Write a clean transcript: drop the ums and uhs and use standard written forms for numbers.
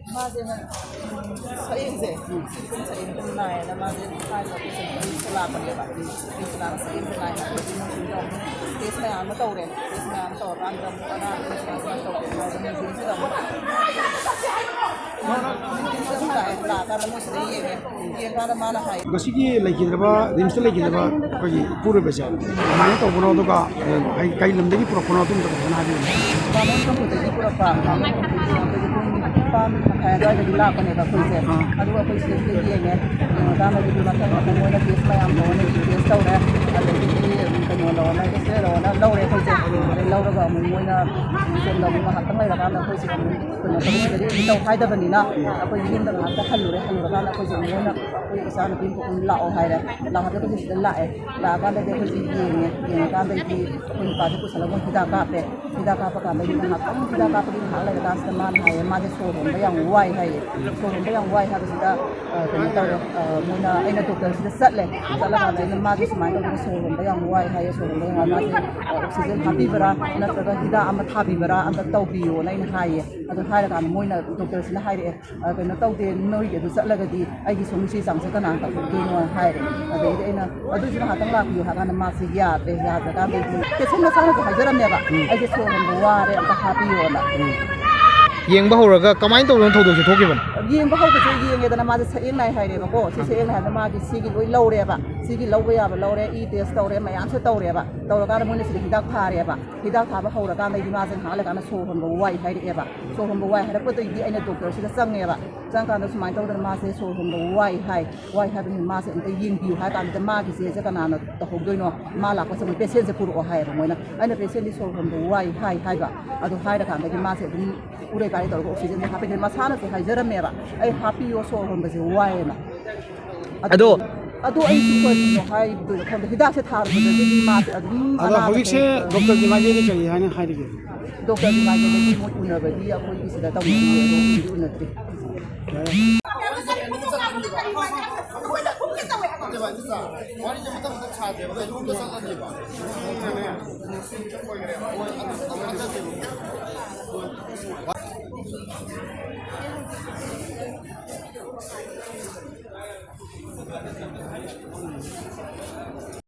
Maze sainze sain tunai na maze khai ko sala pa le ba sala sain tunai na this na am to re this na am to ran ram ana this na am to re na din sa la ka na mo sri ye ka na mala hai gasi laikidaba rimsta laikidaba ko pure besa mane to bono to ka kai lamde ki pro kono tum to bana di ba mon to to ki pura pa pan hai da di la pa ne ba ko se adu ba ko se ye ne da ma di ma ka mo na this na am no ne this to re adu ki ka no lo na ke se ro na lo re ko se lo ro ga mo na se lo ma ha tang lai da na ko se ko na to de to hai da ba ni na ko yin da ha ta halu re da na ko se mo na ko ke sa na pin ko la o hai da la ha da ko se la e la ka da ko se ye ka da ki ko pa da ko sa la mo hida ka pe hida ka pa ka me ni na ka hida ka pa ni ha la da sa man hai ma de so ro ba yang wai hai so ro ba yang wai ha da da ko ni ta mo na ai na doctor se sat le sa la ka na ma de sa mai da so ro ba yang wai hai so ro ba yang ma de oxygen ha bi bara na ta ga hida am tha bi bara am ta tau bi yo na in hai adu hai da ka mo na doctor se na hai de ko na tau de noi de du sa la ga di ai gi so mi si sang se ka na ta ko de no hai de adu de na adu ji ha tang la ku ha ka na ma si ya de ya da ka de ke se na sa na ha jara me ba ai ge so ro wa re ta ha bi yo la yeng ba hora kamai to ron thodo se thoke ban yeng ba ho ke yeng da na ma se eng nai hai re ba ko se eng nai da ma gi si gi loi lo re ba si gi lo ba ya ba lo re e test to re ma yan se to re ba to ga na mo ne si hidak pha re ba hidak pha ba ho ra ka mai di ma se ha le ka na so hon ba wai hai re ba so hon ba wai hai ra ko to di ai na doctor si da sang ne ba sang ka na su mai to da ma se so hon ba wai hai ba ni ma se ta yeng bi hai ka da ma gi se ka na na to ho doi no ma la ko se mo patient se pur o hai ba mo na ai na patient ni so hon ba wai hai ba adu hai da ka da ma se dum ure ka ri to ko oxygen ha pe ni ma sa na se hai jara me ba ai happy yo so hon ba se wai na ado ai su ko no hai do ko da hidak se thar ba de di ma se ado hawik se doctor ki ma ge ni kari hani hai dige doctor di ma ge ni mo una ba di ko ki se da ta mo ni do una tri